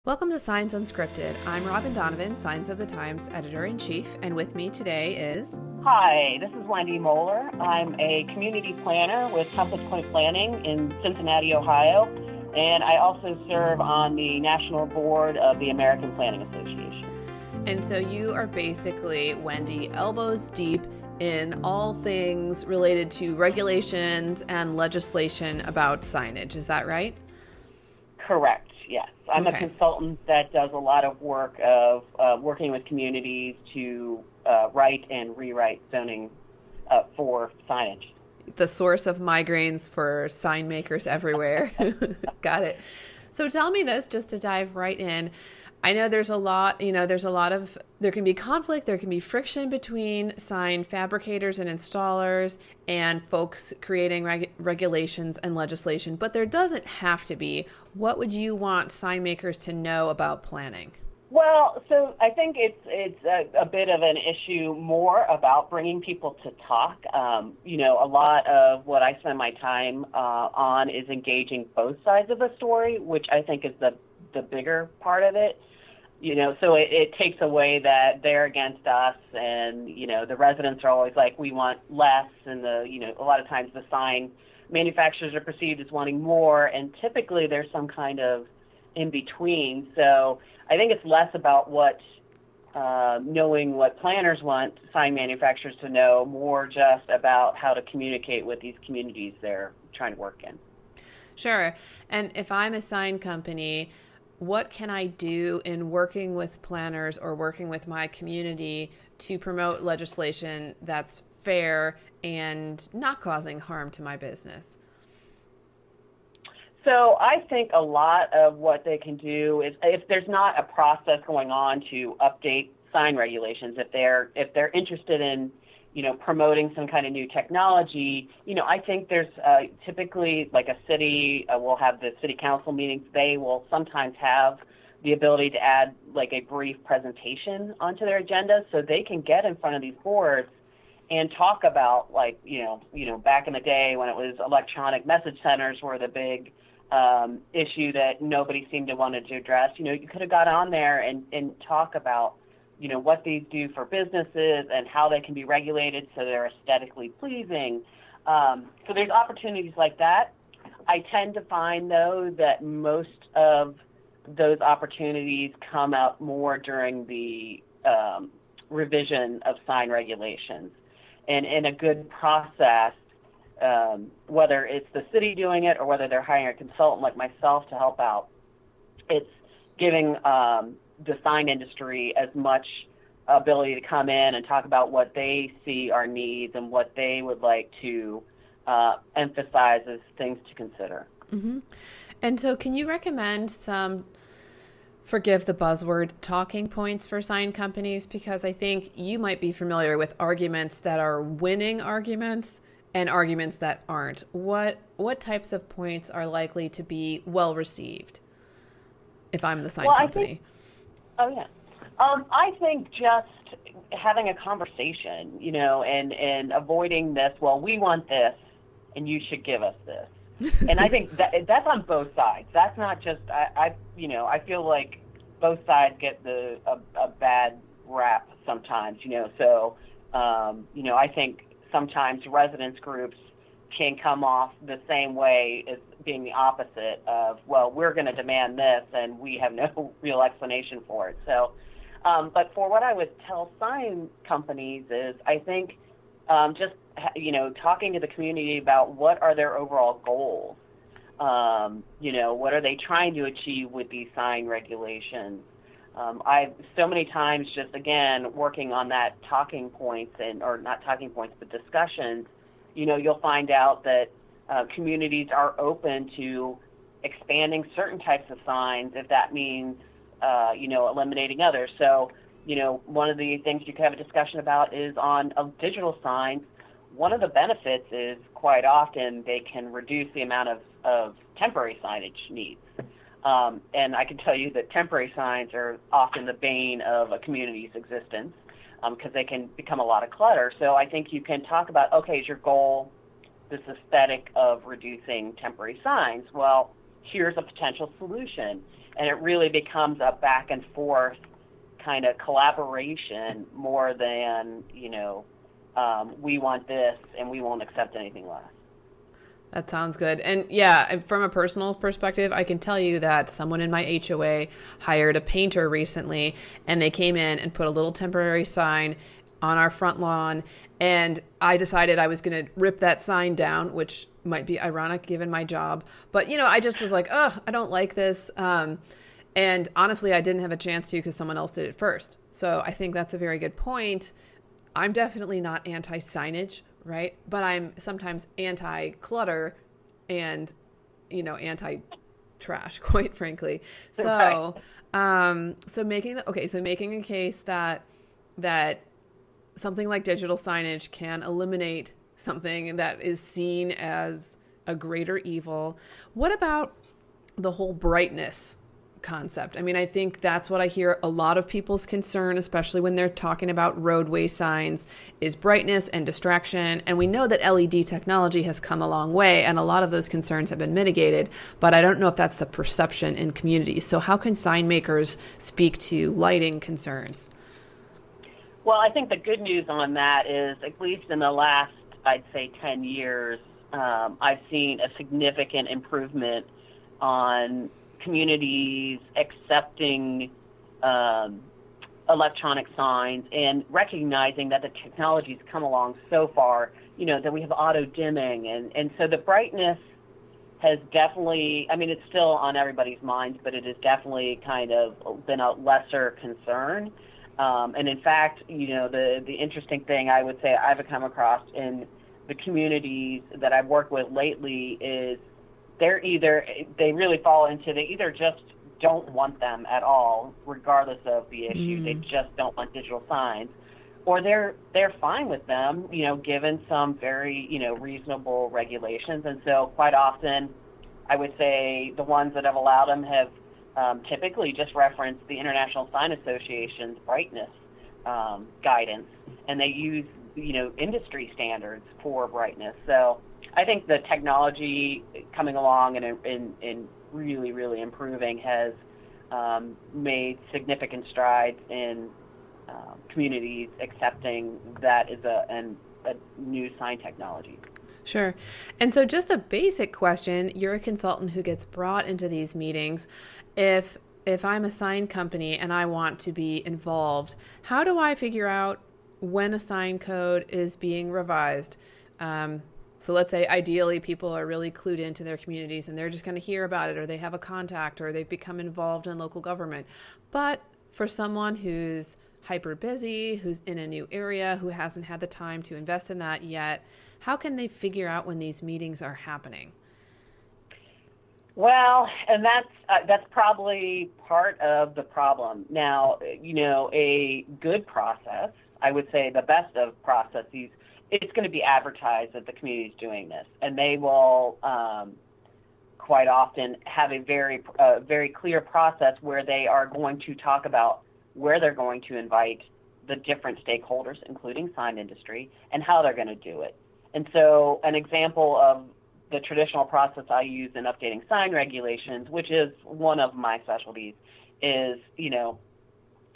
Welcome to Signs Unscripted. I'm Robin Donovan, Signs of the Times Editor-in-Chief, and with me today is... Hi, this is Wendy Moeller. I'm a community planner with Compass Point Planning in Cincinnati, Ohio, and I also serve on the National Board of the American Planning Association. And so you are basically, Wendy, elbows deep in all things related to regulations and legislation about signage. Is that right? Correct. Yes, I'm a consultant that does a lot of work of working with communities to write and rewrite zoning for signage. The source of migraines for sign makers everywhere. Got it. So tell me this, just to dive right in. I know there can be conflict, there can be friction between sign fabricators and installers and folks creating regulations and legislation, but there doesn't have to be. What would you want sign makers to know about planning? Well, so I think it's a bit of an issue more about bringing people to talk. A lot of what I spend my time on is engaging both sides of the story, which I think is the bigger part of it. So it takes away that they're against us, and the residents are always like, we want less, and a lot of times the sign manufacturers are perceived as wanting more, and typically there's some kind of in between. So I think it's less about knowing what planners want sign manufacturers to know, more just about how to communicate with these communities they're trying to work in. Sure. And if I'm a sign company, what can I do in working with planners or working with my community to promote legislation that's fair and not causing harm to my business? So I think a lot of what they can do is, if there's not a process going on to update sign regulations, if they're interested in promoting some kind of new technology, I think there's typically, like a city will have the city council meetings. They will sometimes have the ability to add like a brief presentation onto their agenda, so they can get in front of these boards and talk about, like, back in the day when it was electronic message centers were the big issue that nobody seemed to want to address. You could have got on there and talk about what these do for businesses and how they can be regulated so they're aesthetically pleasing. So there's opportunities like that. I tend to find, though, that most of those opportunities come out more during the revision of sign regulations. And in a good process, whether it's the city doing it or whether they're hiring a consultant like myself to help out, it's giving the sign industry as much ability to come in and talk about what they see are needs and what they would like to emphasize as things to consider. Mm-hmm. And so can you recommend some, forgive the buzzword, talking points for sign companies? Because I think you might be familiar with arguments that are winning arguments and arguments that aren't. What types of points are likely to be well received if I'm the sign company? I think just having a conversation, and avoiding this, well, we want this, and you should give us this. And I think that's on both sides. That's not just, I feel like both sides get a bad rap sometimes, So, I think sometimes residents groups can come off the same way as being the opposite of, well, we're going to demand this and we have no real explanation for it. So, but for what I would tell sign companies is, I think just, talking to the community about what are their overall goals, what are they trying to achieve with these sign regulations. I've so many times just, again, working on that talking points or not talking points, but discussions, you'll find out that communities are open to expanding certain types of signs if that means, eliminating others. So, one of the things you could have a discussion about is on digital signs. One of the benefits is quite often they can reduce the amount of temporary signage needs. And I can tell you that temporary signs are often the bane of a community's existence because they can become a lot of clutter. So I think you can talk about, okay, is your goal this aesthetic of reducing temporary signs? Well, here's a potential solution. and it really becomes a back and forth kind of collaboration more than, we want this and we won't accept anything less. That sounds good. And yeah, from a personal perspective, I can tell you that someone in my HOA hired a painter recently, and they came in and put a little temporary sign on our front lawn. And I decided I was going to rip that sign down, which might be ironic given my job. But, I just was like, oh, I don't like this. And honestly, I didn't have a chance to because someone else did it first. So I think that's a very good point. I'm definitely not anti-signage, right? But I'm sometimes anti-clutter and, anti-trash, quite frankly. So, right. So making a case that something like digital signage can eliminate something that is seen as a greater evil. What about the whole brightness concept? I mean, I think that's what I hear a lot of people's concern, especially when they're talking about roadway signs, is brightness and distraction. And we know that LED technology has come a long way, and a lot of those concerns have been mitigated, but I don't know if that's the perception in communities. So how can sign makers speak to lighting concerns? Well, I think the good news on that is, at least in the last, I'd say 10 years, I've seen a significant improvement on communities accepting electronic signs and recognizing that the technology's come along so far, that we have auto dimming. And so the brightness has definitely, it's still on everybody's minds, but it has definitely kind of been a lesser concern. And in fact, the interesting thing I would say I've come across in the communities that I've worked with lately is they really fall into, they either just don't want them at all, regardless of the issue. Mm. They just don't want digital signs, or they're fine with them, given some very, reasonable regulations. And so quite often, I would say the ones that have allowed them have typically just referenced the International Sign Association's brightness guidance, and they use, industry standards for brightness. So I think the technology coming along and really, really improving has made significant strides in communities accepting that is a new sign technology. Sure. And so just a basic question, you're a consultant who gets brought into these meetings. If I'm a sign company and I want to be involved, how do I figure out when a sign code is being revised? So let's say ideally people are really clued into their communities and they're just going to hear about it, or they have a contact, or they've become involved in local government. But for someone who's hyper busy, who's in a new area, who hasn't had the time to invest in that yet, how can they figure out when these meetings are happening? Well, and that's probably part of the problem. Now, a good process, I would say the best of processes, it's going to be advertised that the community is doing this, and they will quite often have a very clear process where they are going to talk about where they're going to invite the different stakeholders, including sign industry, and how they're going to do it. And so an example of the traditional process I use in updating sign regulations, which is one of my specialties, is,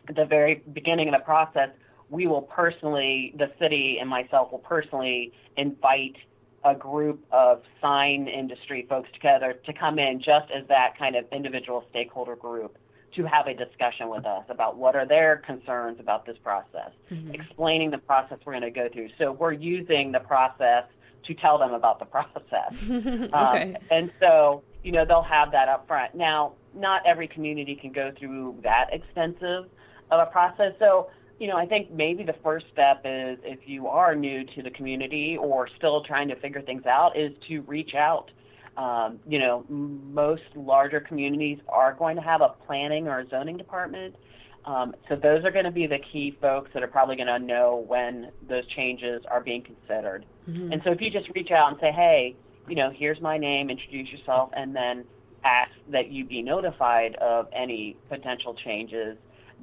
at the very beginning of the process, we will personally, the city and myself will personally invite a group of sign industry folks together to come in just as that kind of individual stakeholder group to have a discussion with us about what are their concerns about this process, explaining the process we're going to go through. So we're using the process to tell them about the process. Okay. And so, they'll have that up front. Now, not every community can go through that extensive of a process. So, I think maybe the first step is, if you are new to the community or still trying to figure things out, is to reach out. Most larger communities are going to have a planning or a zoning department. So those are going to be the key folks that are probably going to know when those changes are being considered. Mm-hmm. And so if you just reach out and say, hey, here's my name, introduce yourself, and then ask that you be notified of any potential changes,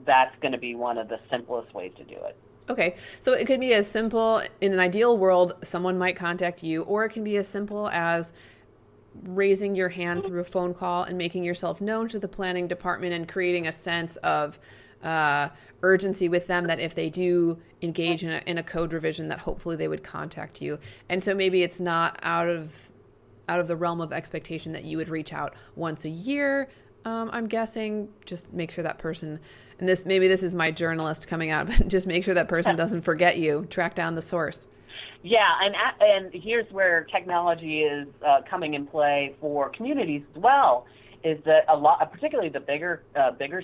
that's going to be one of the simplest ways to do it. Okay, so it could be as simple, in an ideal world, someone might contact you, or it can be as simple as raising your hand through a phone call and making yourself known to the planning department and creating a sense of urgency with them, that if they do engage in a code revision, that hopefully they would contact you. And so maybe it's not out of the realm of expectation that you would reach out once a year. I'm guessing just make sure that person, and maybe this is my journalist coming out, but just make sure that person doesn't forget you. Track down the source. Yeah, and here's where technology is coming in play for communities as well. Is that particularly the bigger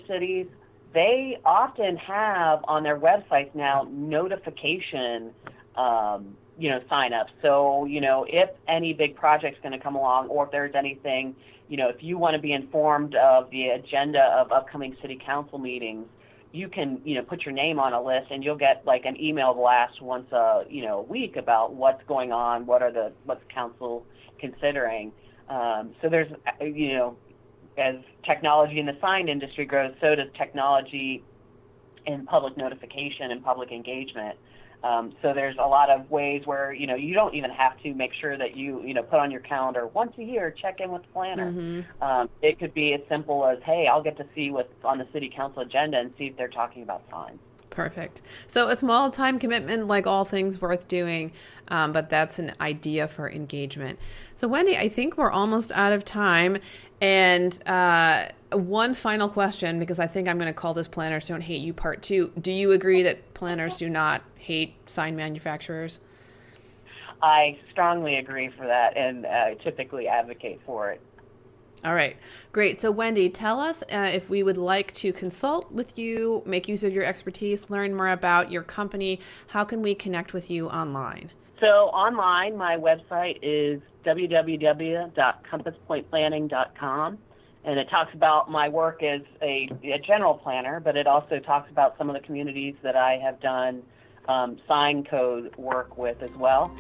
cities, they often have on their websites now notification, sign-ups. So, if any big project's going to come along, or if there's anything, if you want to be informed of the agenda of upcoming city council meetings, you can, put your name on a list, and you'll get like an email blast once a week about what's going on, what's council considering. So there's, as technology in the sign industry grows, so does technology in public notification and public engagement. So there's a lot of ways where, you don't even have to make sure that you put on your calendar once a year, check in with the planner. Mm-hmm. It could be as simple as, hey, I'll get to see what's on the city council agenda and see if they're talking about signs. Perfect. So a small time commitment, like all things worth doing, but that's an idea for engagement. So Wendy, I think we're almost out of time. And one final question, because I think I'm going to call this Planners Don't Hate You Part 2. Do you agree that planners do not hate sign manufacturers? I strongly agree for that, and typically advocate for it. All right, great. So Wendy, tell us if we would like to consult with you, make use of your expertise, learn more about your company, how can we connect with you online? So online, my website is www.compasspointplanning.com, and it talks about my work as a general planner, but it also talks about some of the communities that I have done sign code work with as well.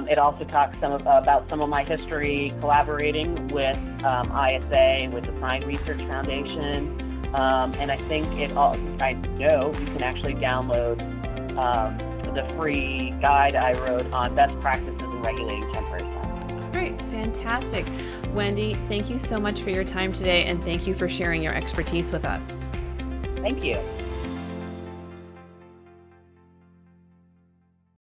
It also talks about some of my history collaborating with ISA, with the Sign Research Foundation, and I think I know you can actually download the free guide I wrote on best practices in regulating temporary signs. All right, fantastic. Wendy, thank you so much for your time today, and thank you for sharing your expertise with us. Thank you.